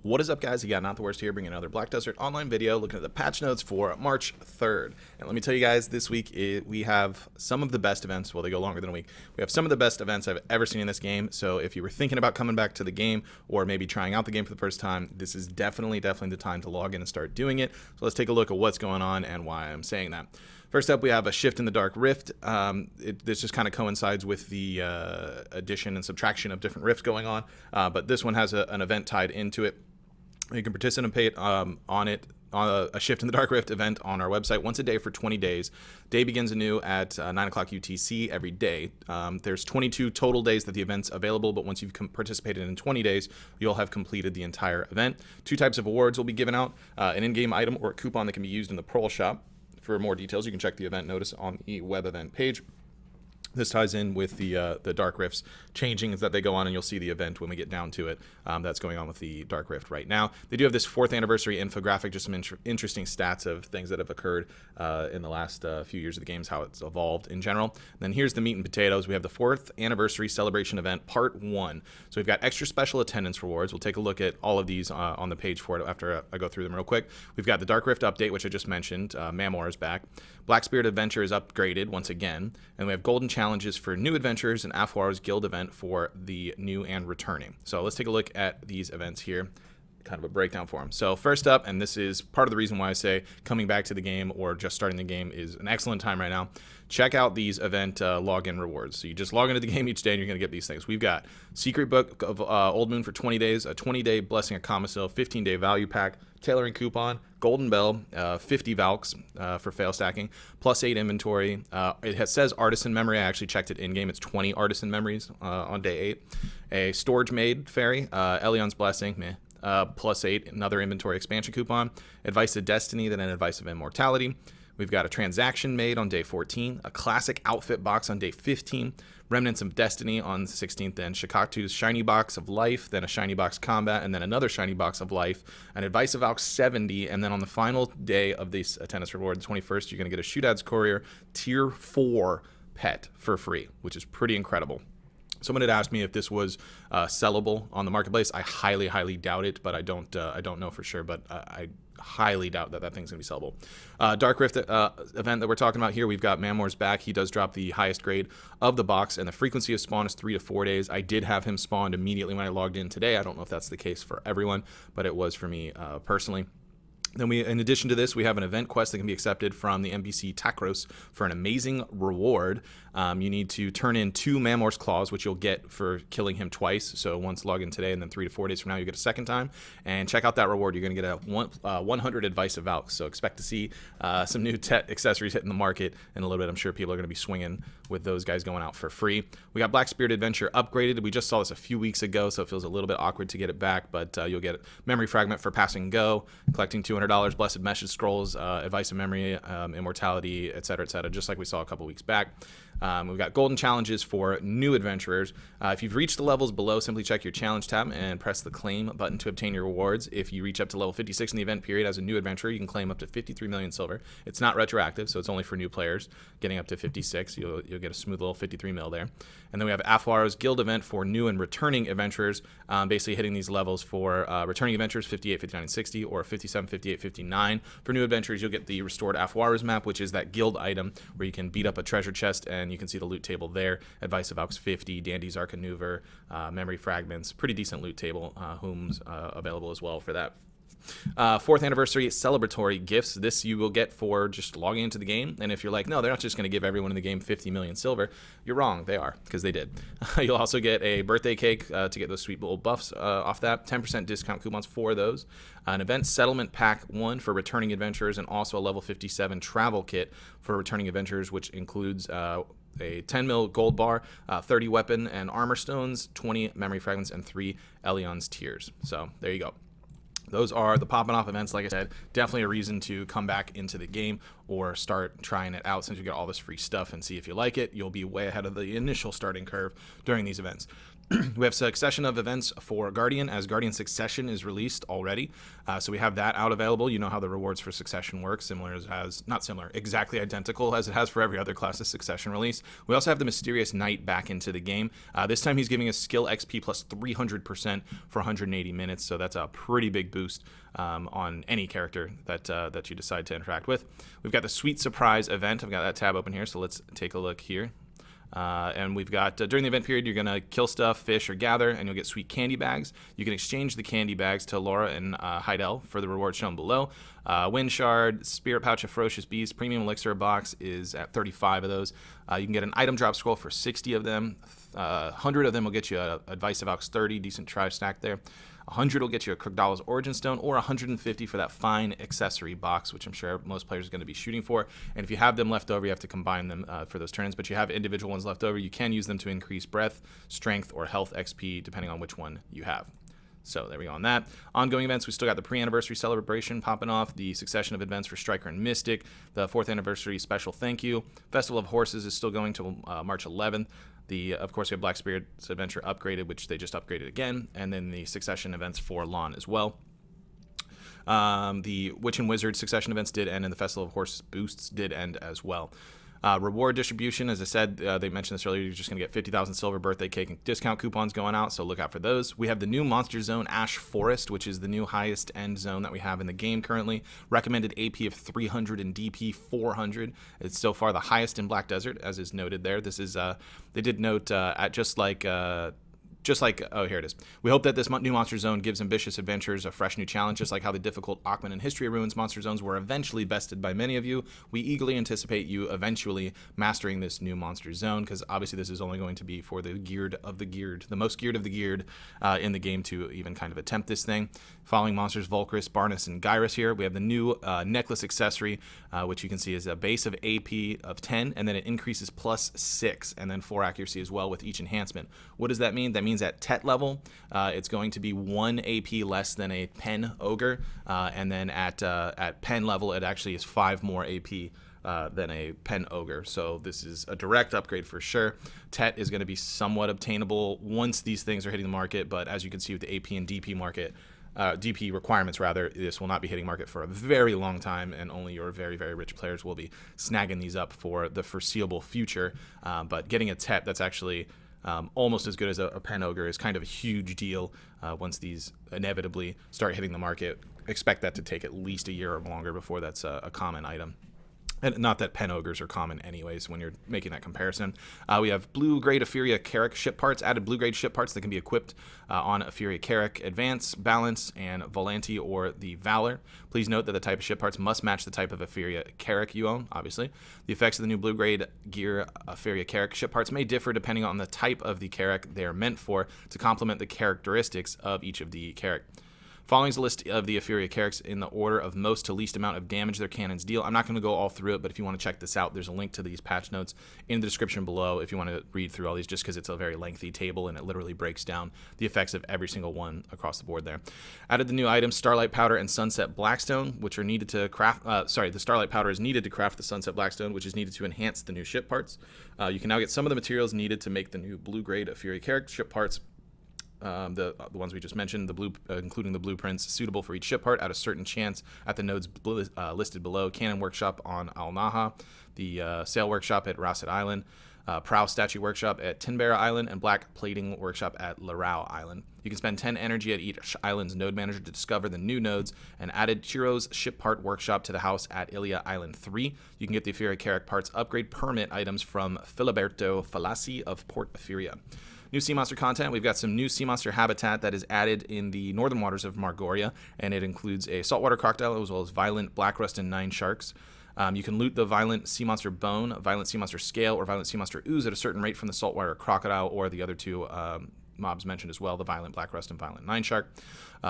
What is up, guys? You got Not the Worst here, bringing another Black Desert online video looking at the patch notes for March 3rd. And let me tell you guys, this week we have some of the best events. Well, they go longer than a week. We have some of the best events I've ever seen in this game. So if you were thinking about coming back to the game or maybe trying out the game for the first time, this is definitely the time to log in and start doing it. So let's take a look at what's going on and why I'm saying that. First up, we have a shift in the Dark Rift. This just kind of coincides with the addition and subtraction of different rifts going on, but this one has an event tied into it. You can participate on it, on a Shift in the Dark Rift event on our website once a day for 20 days. Day begins anew at 9 o'clock UTC every day. There's 22 total days that the event's available, but once you've participated in 20 days, you'll have completed the entire event. Two types of awards will be given out, an in-game item or a coupon that can be used in the Pearl Shop. For more details, you can check the event notice on the web event page. This ties in with the Dark Rifts changing as that they go on, and you'll see the event when we get down to it. That's going on with the Dark Rift right now. They do have this 4th anniversary infographic, just some interesting stats of things that have occurred in the last few years of the games, how it's evolved in general. And then here's the meat and potatoes. We have the 4th anniversary celebration event, part 1. So we've got extra special attendance rewards. We'll take a look at all of these on the page for it after I go through them real quick. We've got the Dark Rift update, which I just mentioned. Mamor is back. Black Spirit Adventure is upgraded once again. And we have golden challenges for new adventures and Afwar's guild event for the new and returning. So let's take a look at these events here, kind of a breakdown for them. So first up, and this is part of the reason why I say coming back to the game or just starting the game is an excellent time right now. Check out these event login rewards. So you just log into the game each day and you're going to get these things. We've got Secret Book of Old Moon for 20 days, a 20-day Blessing of Commissal, 15-day value pack, tailoring coupon, Golden Bell, 50 Valks for fail stacking, +8 inventory. It says artisan memory. I actually checked it in-game. It's 20 artisan memories on day 8. A Storage Maid Fairy, Elion's Blessing, meh. +8, another inventory expansion coupon, Advice of Destiny, then an Advice of Immortality. We've got a transaction made on day 14, a classic outfit box on day 15, Remnants of Destiny on the 16th, then Shikatu's Shiny Box of Life, then a Shiny Box Combat, and then another Shiny Box of Life, an Advice of Valk 70, and then on the final day of this attendance reward, the 21st, you're going to get a Shootad's Courier Tier 4 pet for free, which is pretty incredible. Someone had asked me if this was sellable on the marketplace. I highly doubt it, but I don't know for sure, but I highly doubt that thing's gonna be sellable. Dark Rift event that we're talking about here, we've got Mamor's back. He does drop the highest grade of the box, and the frequency of spawn is 3 to 4 days. I did have him spawned immediately when I logged in today. I don't know if that's the case for everyone, but it was for me personally. Then in addition to this, we have an event quest that can be accepted from the NPC Takros for an amazing reward. You need to turn in 2 Mamor's Claws, which you'll get for killing him twice. So once log in today, and then 3 to 4 days from now, you get a second time. And check out that reward. You're going to get a 100 Advice of Valk. So expect to see some new accessories hitting the market in a little bit. I'm sure people are going to be swinging with those guys going out for free. We got Black Spirit Adventure upgraded. We just saw this a few weeks ago, so it feels a little bit awkward to get it back, but you'll get Memory Fragment for passing go, collecting $200, Blessed Message Scrolls, Advice of Memory, Immortality, etc., just like we saw a couple weeks back. We've got golden challenges for new adventurers. If you've reached the levels below, simply check your challenge tab and press the claim button to obtain your rewards. If you reach up to level 56 in the event period as a new adventurer, you can claim up to 53 million silver. It's not retroactive, so it's only for new players. Getting up to 56, you'll get a smooth little 53 mil there. And then we have Afwar's guild event for new and returning adventurers, basically hitting these levels for returning adventurers 58, 59, and 60, or 57, 58, 59. For new adventurers, you'll get the restored Afwar's map, which is that guild item where you can beat up a treasure chest, and you can see the loot table there. Advice of Valks 50, Dandy's Arcaneuver, Memory Fragments, pretty decent loot table, whom's available as well for that. 4th anniversary celebratory gifts. This you will get for just logging into the game. And if you're like, no, they're not just going to give everyone in the game 50 million silver, you're wrong. They are, because they did. You'll also get a birthday cake to get those sweet little buffs off that. 10% discount coupons for those. An event settlement pack 1 for returning adventurers, and also a level 57 travel kit for returning adventurers, which includes a 10 mil gold bar, 30 weapon and armor stones, 20 memory fragments, and 3 Elion's tears. So there you go. Those are the popping off events. Like I said, definitely a reason to come back into the game or start trying it out since you get all this free stuff and see if you like it. You'll be way ahead of the initial starting curve during these events. We have succession of events for Guardian, as Guardian Succession is released already. So we have that out available. You know how the rewards for Succession work, exactly identical as it has for every other class of Succession release. We also have the Mysterious Knight back into the game. This time he's giving us skill XP plus 300% for 180 minutes, so that's a pretty big boost on any character that you decide to interact with. We've got the Sweet Surprise event. I've got that tab open here, so let's take a look here. And we've got, during the event period, you're going to kill stuff, fish, or gather, and you'll get sweet candy bags. You can exchange the candy bags to Laura and Heidel for the rewards shown below. Wind Shard, Spirit Pouch of Ferocious Beast, Premium Elixir box is at 35 of those. You can get an item drop scroll for 60 of them. 100 of them will get you a Advice of Aux 30, decent try stack there. 100 will get you a Krugdala's Origin Stone, or 150 for that fine accessory box, which I'm sure most players are going to be shooting for. And if you have them left over, you have to combine them for those turns. But you have individual ones left over, you can use them to increase breath, strength, or health XP, depending on which one you have. So there we go on that. Ongoing events, we still got the pre-anniversary celebration popping off, the succession of events for Striker and Mystic, the 4th anniversary special thank you. Festival of Horses is still going till March 11th. Of course, we have Black Spirit's Adventure upgraded, which they just upgraded again, and then the succession events for Lon as well. The Witch and Wizard succession events did end, and the Festival of Horses boosts did end as well. Reward distribution, as I said, they mentioned this earlier, you're just going to get 50,000 silver birthday cake and discount coupons going out, so look out for those. We have the new Monster Zone Ash Forest, which is the new highest end zone that we have in the game currently. Recommended AP of 300 and DP 400. It's so far the highest in Black Desert, as is noted there. This is, they did note, oh, here it is. We hope that this new Monster Zone gives ambitious adventurers a fresh new challenge, just like how the difficult Ackman and History of Ruins Monster Zones were eventually bested by many of you. We eagerly anticipate you eventually mastering this new Monster Zone, because obviously this is only going to be for the geared of the geared, the most geared of the geared in the game to even kind of attempt this thing. Following monsters Volcris, Barnus, and Gyrus here, we have the new necklace accessory, which you can see is a base of AP of 10, and then it increases plus 6, and then 4 accuracy as well with each enhancement. What does that mean? That means at Tet level, it's going to be 1 AP less than a Pen Ogre, and then at Pen level, it actually is 5 more AP than a Pen Ogre. So this is a direct upgrade for sure. Tet is going to be somewhat obtainable once these things are hitting the market, but as you can see with the AP and DP market, DP requirements rather, this will not be hitting market for a very long time, and only your very, very rich players will be snagging these up for the foreseeable future. But getting a Tet that's actually almost as good as a Pen Ogre is kind of a huge deal once these inevitably start hitting the market. Expect that to take at least a year or longer before that's a common item. And not that Pen Ogres are common anyways when you're making that comparison. We have blue-grade Ephyria Carrick ship parts, added blue-grade ship parts that can be equipped on Ephyria Carrick Advance, Balance, and Volanti or the Valor. Please note that the type of ship parts must match the type of Ephyria Carrick you own, obviously. The effects of the new blue-grade gear Ephyria Carrick ship parts may differ depending on the type of the Carrick they are meant for to complement the characteristics of each of the Carrick. Following is a list of the Ephyria Carracks in the order of most to least amount of damage their cannons deal. I'm not going to go all through it, but if you want to check this out, there's a link to these patch notes in the description below if you want to read through all these, just because it's a very lengthy table and it literally breaks down the effects of every single one across the board there. Added the new items Starlight Powder and Sunset Blackstone, which are needed to craft, the Starlight Powder is needed to craft the Sunset Blackstone, which is needed to enhance the new ship parts. You can now get some of the materials needed to make the new blue-grade Ephyria Carrick ship parts. The ones we just mentioned, including the blueprints suitable for each ship part at a certain chance at the nodes listed below. Cannon Workshop on Al Naha, the Sail Workshop at Rasset Island, Prow Statue Workshop at Tinbera Island, and Black Plating Workshop at Larau Island. You can spend 10 energy at each island's node manager to discover the new nodes, and added Chiro's Ship Part Workshop to the house at Ilia Island 3. You can get the Ephyria Carrick Parts upgrade permit items from Filiberto Falassi of Port Ephyria. New Sea Monster content. We've got some new Sea Monster habitat that is added in the northern waters of Margoria, and it includes a saltwater crocodile as well as violent black rust and 9 sharks. You can loot the Violent Sea Monster Bone, Violent Sea Monster Scale, or Violent Sea Monster Ooze at a certain rate from the saltwater crocodile or the other two mobs mentioned as well, the Violent Black Rust and Violent 9 Shark.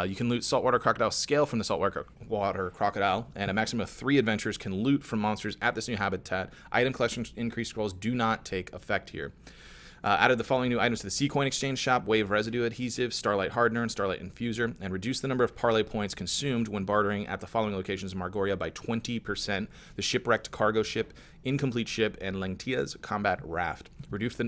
You can loot Saltwater Crocodile Scale from the Saltwater Crocodile, and a maximum of 3 adventurers can loot from monsters at this new habitat. Item collection increase scrolls do not take effect here. Added the following new items to the C-Coin exchange shop: Wave Residue Adhesive, Starlight Hardener, and Starlight Infuser, and reduced the number of parlay points consumed when bartering at the following locations in Margoria by 20%: the Shipwrecked Cargo Ship, Incomplete Ship, and Lengtia's Combat Raft. Reduced the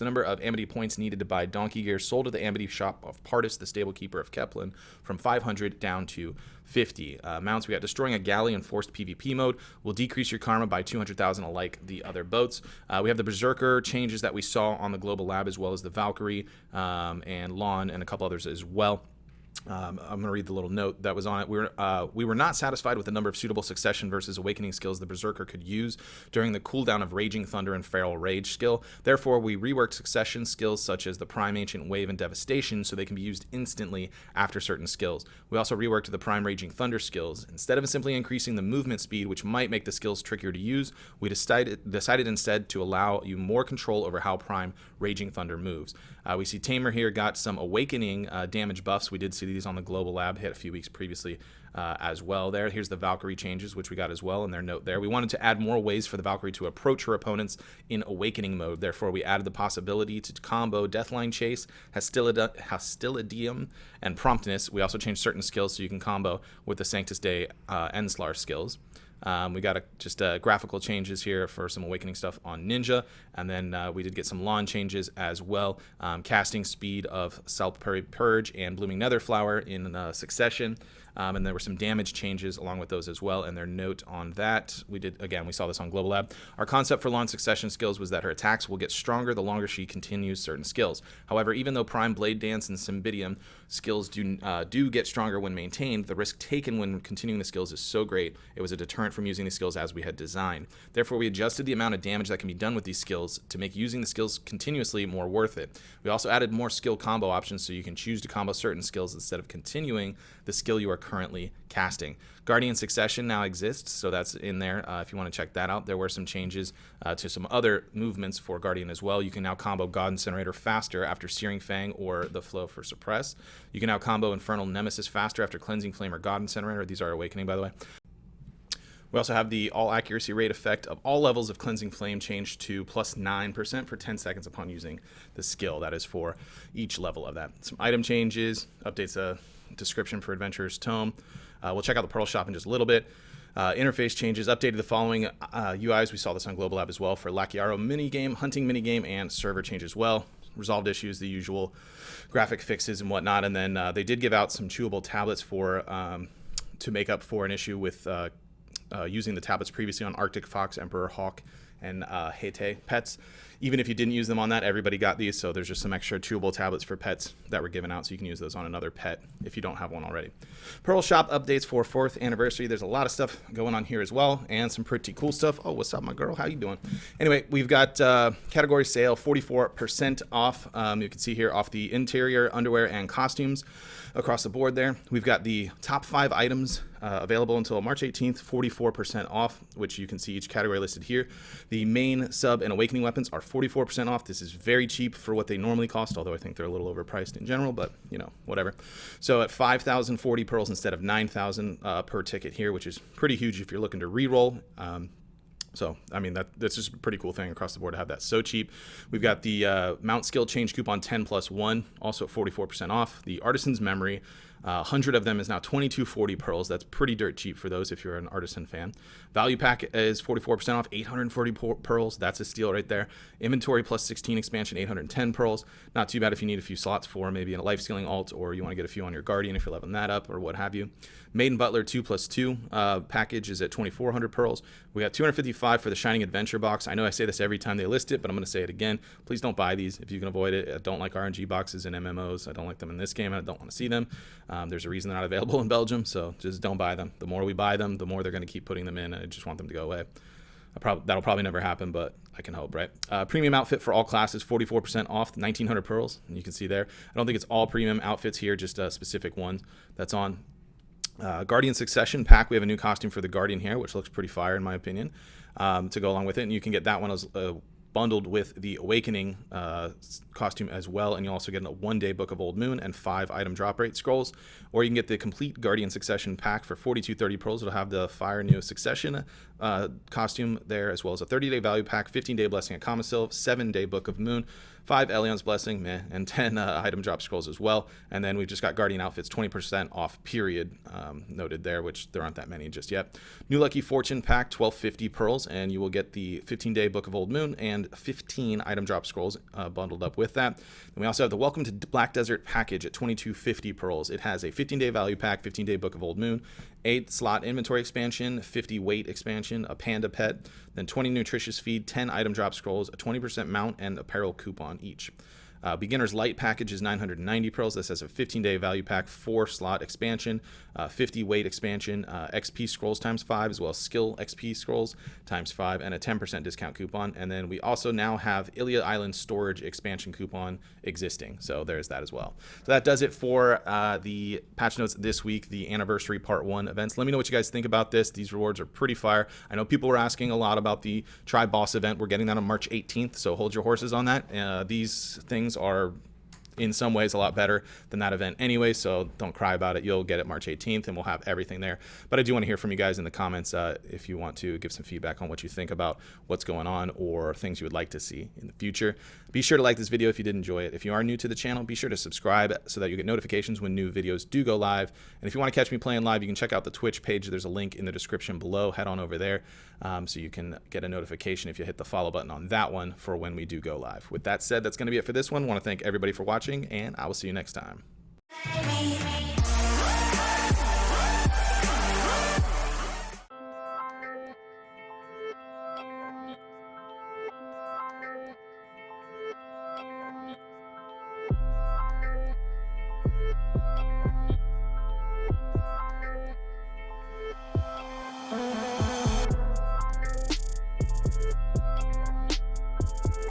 number of Amity points needed to buy donkey gear sold at the Amity shop of Pardis, the stable keeper of Keplin, from 500 down to 50. Mounts, we got Destroying a Galley in Forced PvP mode will decrease your karma by 200,000 alike the other boats. We have the Berserker changes that we saw on the Global Lab, as well as the Valkyrie and Lawn and a couple others as well. I'm going to read the little note that was on it. We were not satisfied with the number of suitable Succession versus Awakening skills the Berserker could use during the cooldown of Raging Thunder and Feral Rage skill. Therefore, we reworked Succession skills such as the Prime Ancient Wave and Devastation so they can be used instantly after certain skills. We also reworked the Prime Raging Thunder skills. Instead of simply increasing the movement speed, which might make the skills trickier to use, we decided instead to allow you more control over how Prime Raging Thunder moves. We see Tamer here got some Awakening damage buffs. We did see these on the Global Lab, hit a few weeks previously as well there. Here's the Valkyrie changes, which we got as well in their note there. We wanted to add more ways for the Valkyrie to approach her opponents in Awakening mode. Therefore, we added the possibility to combo Deathline Chase, Hostilidium, and Promptness. We also changed certain skills so you can combo with the Sanctus Day Enslar skills. We got just graphical changes here for some Awakening stuff on Ninja, and then we did get some lawn changes as well. Casting speed of Salpari Purge and Blooming Netherflower in Succession, and there were some damage changes along with those as well. And their note on that, we saw this on Global Lab. Our concept for Lawn Succession skills was that her attacks will get stronger the longer she continues certain skills. However, even though Prime Blade Dance and Cymbidium skills do get stronger when maintained, the risk taken when continuing the skills is so great, it was a deterrent from using the skills as we had designed. Therefore, we adjusted the amount of damage that can be done with these skills to make using the skills continuously more worth it. We also added more skill combo options so you can choose to combo certain skills instead of continuing the skill you are currently casting. Guardian Succession now exists, so that's in there if you want to check that out. There were some changes to some other movements for Guardian as well. You can now combo God Incinerator faster after Searing Fang or the Flow for Suppress. You can now combo Infernal Nemesis faster after Cleansing Flame or God Incinerator. These are Awakening, by the way. We also have the all accuracy rate effect of all levels of Cleansing Flame changed to plus 9% for 10 seconds upon using the skill. That is for each level of that. Some item changes, updates a description for Adventurer's Tome. We'll check out the Pearl Shop in just a little bit. Interface changes, updated the following UIs. We saw this on Global Lab as well for Lakiaro minigame, hunting minigame, and server change as well. Resolved issues, the usual graphic fixes and whatnot. And then they did give out some chewable tablets for to make up for an issue with using the tablets previously on Arctic Fox, Emperor Hawk, and Hete pets. Even if you didn't use them on that, everybody got these, so there's just some extra chewable tablets for pets that were given out, so you can use those on another pet if you don't have one already. Pearl Shop updates for 4th anniversary. There's a lot of stuff going on here as well, and some pretty cool stuff. Oh, what's up, my girl? How you doing? Anyway, we've got category sale, 44% off. You can see here off the interior, underwear, and costumes across the board there. We've got the top 5 items available until March 18th, 44% off, which you can see each category listed here. The main, sub, and awakening weapons are 44% off. This is very cheap for what they normally cost, although I think they're a little overpriced in general, but you know, whatever. So at 5,040 pearls instead of 9,000 per ticket here, which is pretty huge if you're looking to re-roll. So, I mean, that's just a pretty cool thing across the board to have that so cheap. We've got the Mount Skill Change Coupon 10+1, also at 44% off. The Artisan's Memory, 100 of them is now 2240 pearls. That's pretty dirt cheap for those if you're an Artisan fan. Value Pack is 44% off, 840 pearls. That's a steal right there. Inventory plus 16 expansion, 810 pearls. Not too bad if you need a few slots for maybe a life scaling alt, or you want to get a few on your Guardian if you're leveling that up or what have you. Maiden Butler 2+2 package is at 2,400 pearls. We got 255 for the Shining Adventure box. I know I say this every time they list it, but I'm going to say it again. Please don't buy these if you can avoid it. I don't like RNG boxes in MMOs. I don't like them in this game. I don't want to see them. There's a reason they're not available in Belgium, so just don't buy them. The more we buy them, the more they're going to keep putting them in, and I just want them to go away. That'll probably never happen, but I can hope, right? Premium outfit for all classes, 44% off, 1,900 pearls, and you can see there. I don't think it's all premium outfits here, just a specific one that's on. Guardian Succession pack, we have a new costume for the Guardian here, which looks pretty fire in my opinion, to go along with it, and you can get that one as bundled with the Awakening costume as well, and you'll also get a 1-day Book of Old Moon and 5 item drop rate scrolls, or you can get the complete Guardian Succession pack for 4230 pearls. It'll have the Fire New Succession costume there, as well as a 30-day value pack, 15-day Blessing at Common Sylph, 7-day Book of Moon, 5 Elion's Blessing, meh, and 10 item drop scrolls as well. And then we've just got Guardian outfits 20% off, period, noted there, which there aren't that many just yet. New Lucky Fortune pack, 1250 pearls, and you will get the 15-day Book of Old Moon and 15 item drop scrolls bundled up with that. And we also have the Welcome to Black Desert package at 2250 pearls. It has a 15-day value pack, 15-day Book of Old Moon, 8 slot inventory expansion, 50 weight expansion, a panda pet, then 20 nutritious feed, 10 item drop scrolls, a 20% mount, and apparel coupon each. Beginner's Light package is 990 pearls. This has a 15-day value pack, 4 slot expansion, 50 weight expansion, XP scrolls times 5, as well as skill XP scrolls times 5, and a 10% discount coupon. And then we also now have Ilia Island storage expansion coupon existing. So there's that as well. So that does it for the patch notes this week, the anniversary part 1 events. Let me know what you guys think about this. These rewards are pretty fire. I know people were asking a lot about the Try Boss event. We're getting that on March 18th, so hold your horses on that. These things are in some ways a lot better than that event anyway, so don't cry about it. You'll get it March 18th and we'll have everything there. But I do want to hear from you guys in the comments if you want to give some feedback on what you think about what's going on or things you would like to see in the future. Be sure to like this video if you did enjoy it. If you are new to the channel, be sure to subscribe so that you get notifications when new videos do go live. And if you want to catch me playing live, you can check out the Twitch page. There's a link in the description below. Head on over there so you can get a notification if you hit the follow button on that one for when we do go live. With that said, that's going to be it for this one. I want to thank everybody for watching, and I will see you next time.